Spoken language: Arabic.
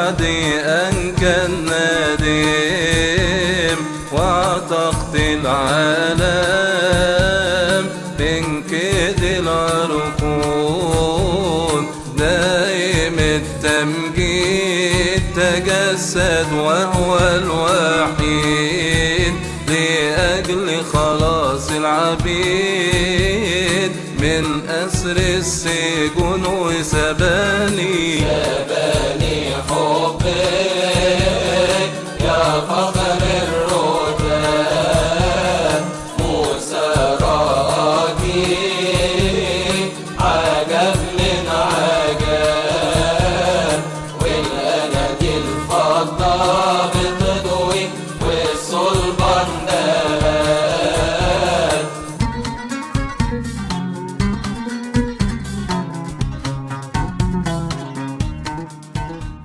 بعد أن كان نديم واعتقت العالم من كيد العرقون. دايم التمجيد تجسد وهو الوحيد لأجل خلاص العبيد من أسر السجون وسباني